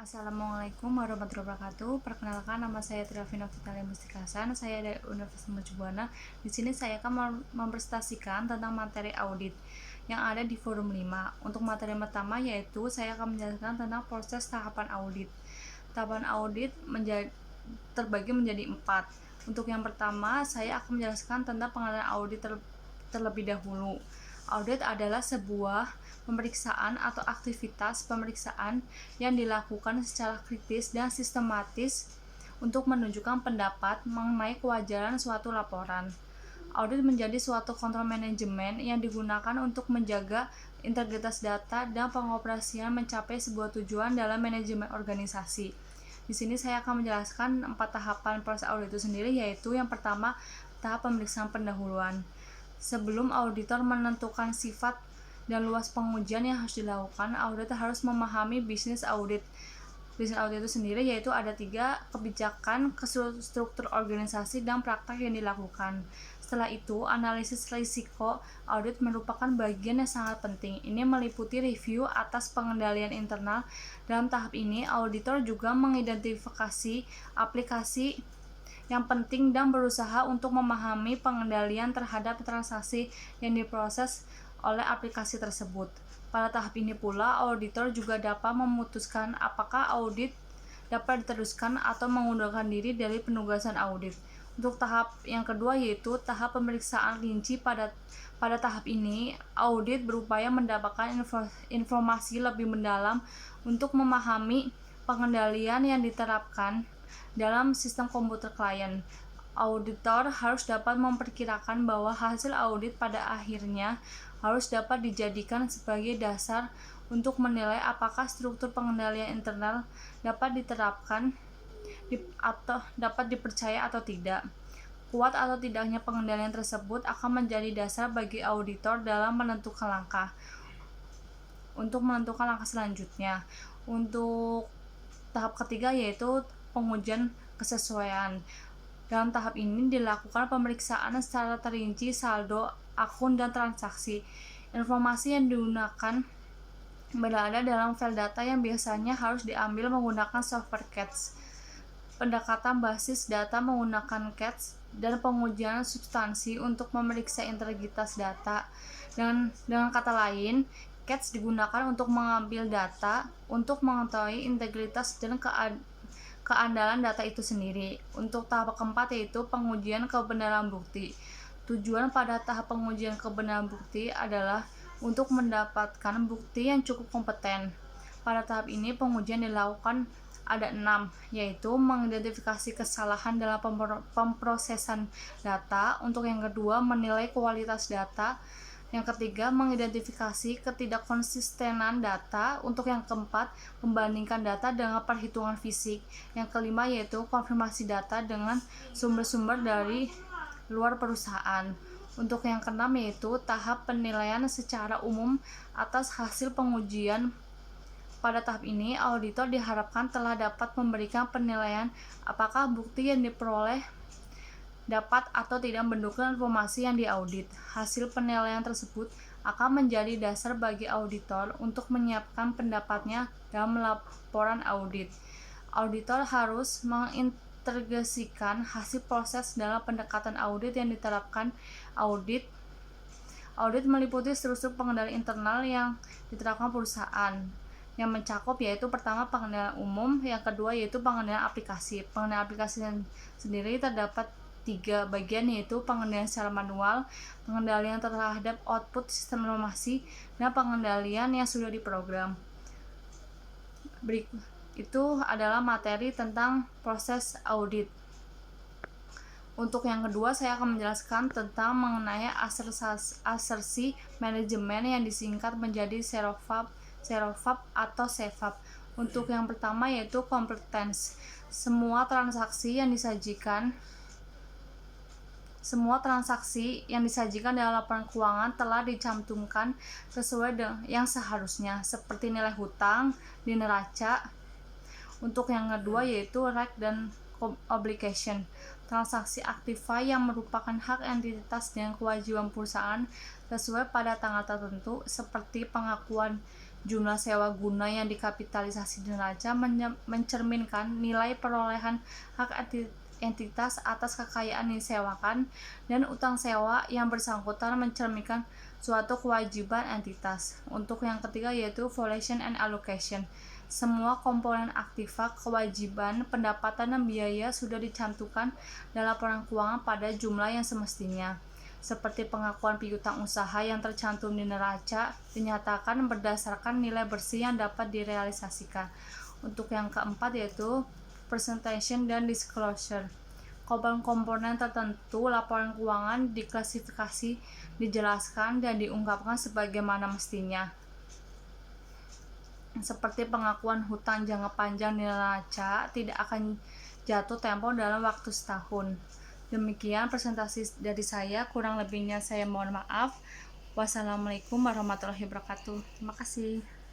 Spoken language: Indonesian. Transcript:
Assalamualaikum warahmatullahi wabarakatuh. Perkenalkan, nama saya Triavina Fitalia Mustikasan. Saya dari Universitas Mercubuana. Di sini saya akan mempresentasikan tentang materi audit yang ada di forum 5. Untuk materi pertama yaitu saya akan menjelaskan tentang proses tahapan audit. Tahapan audit terbagi menjadi 4. Untuk yang pertama, saya akan menjelaskan tentang pengenalan audit terlebih dahulu. Audit adalah sebuah pemeriksaan atau aktivitas pemeriksaan yang dilakukan secara kritis dan sistematis untuk menunjukkan pendapat mengenai kewajaran suatu laporan. Audit menjadi suatu kontrol manajemen yang digunakan untuk menjaga integritas data dan pengoperasian mencapai sebuah tujuan dalam manajemen organisasi. Di sini saya akan menjelaskan 4 tahapan proses audit itu sendiri, yaitu yang pertama, tahap pemeriksaan pendahuluan. Sebelum auditor menentukan sifat dan luas pengujian yang harus dilakukan, auditor harus memahami bisnis audit. Bisnis audit itu sendiri yaitu ada 3 kebijakan, struktur organisasi, dan praktek yang dilakukan. Setelah itu, analisis risiko audit merupakan bagian yang sangat penting. Ini meliputi review atas pengendalian internal. Dalam tahap ini, auditor juga mengidentifikasi aplikasi yang penting dan berusaha untuk memahami pengendalian terhadap transaksi yang diproses oleh aplikasi tersebut. Pada tahap ini pula, auditor juga dapat memutuskan apakah audit dapat diteruskan atau mengundurkan diri dari penugasan audit. Untuk tahap yang kedua yaitu tahap pemeriksaan rinci. Pada tahap ini, audit berupaya mendapatkan informasi lebih mendalam untuk memahami pengendalian yang diterapkan dalam sistem komputer klien. Auditor harus dapat memperkirakan bahwa hasil audit pada akhirnya harus dapat dijadikan sebagai dasar untuk menilai apakah struktur pengendalian internal dapat diterapkan atau dapat dipercaya atau tidak. Kuat atau tidaknya pengendalian tersebut akan menjadi dasar bagi auditor dalam menentukan langkah selanjutnya. Untuk tahap ketiga yaitu pengujian kesesuaian. Dalam tahap ini dilakukan pemeriksaan secara terinci saldo, akun, dan transaksi. Informasi yang digunakan berada dalam file data yang biasanya harus diambil menggunakan software CATS. Pendekatan basis data menggunakan CATS dan pengujian substansi untuk memeriksa integritas data. Dengan kata lain, CATS digunakan untuk mengambil data untuk mengetahui integritas dan keandalan data itu sendiri. Untuk tahap keempat yaitu pengujian kebenaran bukti. Tujuan pada tahap pengujian kebenaran bukti adalah untuk mendapatkan bukti yang cukup kompeten. Pada tahap ini pengujian dilakukan ada 6, yaitu mengidentifikasi kesalahan dalam pemrosesan data. Untuk yang kedua, menilai kualitas data. Yang ketiga, mengidentifikasi ketidakkonsistenan data. Untuk yang keempat, membandingkan data dengan perhitungan fisik. Yang kelima yaitu konfirmasi data dengan sumber-sumber dari luar perusahaan. Untuk yang keenam yaitu tahap penilaian secara umum atas hasil pengujian. Pada tahap ini, auditor diharapkan telah dapat memberikan penilaian apakah bukti yang diperoleh dapat atau tidak mendukung informasi yang diaudit. Hasil penilaian tersebut akan menjadi dasar bagi auditor untuk menyiapkan pendapatnya dalam laporan audit. Auditor harus mengintegrasikan hasil proses dalam pendekatan audit yang diterapkan. Audit meliputi struktur pengendalian internal yang diterapkan perusahaan, yang mencakup yaitu pertama pengendalian umum, yang kedua yaitu pengendalian aplikasi. Pengendalian aplikasi sendiri terdapat 3 bagian, yaitu pengendalian secara manual, pengendalian terhadap output sistem informasi, dan pengendalian yang sudah diprogram. Berikut itu adalah materi tentang proses audit. Untuk yang kedua, saya akan menjelaskan tentang mengenai asersi manajemen yang disingkat menjadi SEROFAP atau CEFAP. Untuk yang pertama yaitu competence. Semua transaksi yang disajikan dalam laporan keuangan telah dicantumkan sesuai dengan yang seharusnya, seperti nilai hutang di neraca. Untuk yang kedua yaitu right dan obligation. Transaksi aktiva yang merupakan hak entitas dan kewajiban perusahaan sesuai pada tanggal tertentu, seperti pengakuan Jumlah sewa guna yang dikapitalisasi neraca mencerminkan nilai perolehan hak entitas atas kekayaan yang disewakan, dan utang sewa yang bersangkutan mencerminkan suatu kewajiban entitas. Untuk yang ketiga yaitu valuation and allocation. Semua komponen aktiva, kewajiban, pendapatan, dan biaya sudah dicantumkan dalam laporan keuangan pada jumlah yang semestinya. Seperti pengakuan piutang usaha yang tercantum di neraca dinyatakan berdasarkan nilai bersih yang dapat direalisasikan. Untuk yang keempat yaitu presentation dan disclosure. Komponen tertentu laporan keuangan diklasifikasi, dijelaskan, dan diungkapkan sebagaimana mestinya. Seperti pengakuan hutang jangka panjang di neraca tidak akan jatuh tempo dalam waktu setahun. Demikian presentasi dari saya, kurang lebihnya saya mohon maaf. Wassalamualaikum warahmatullahi wabarakatuh. Terima kasih.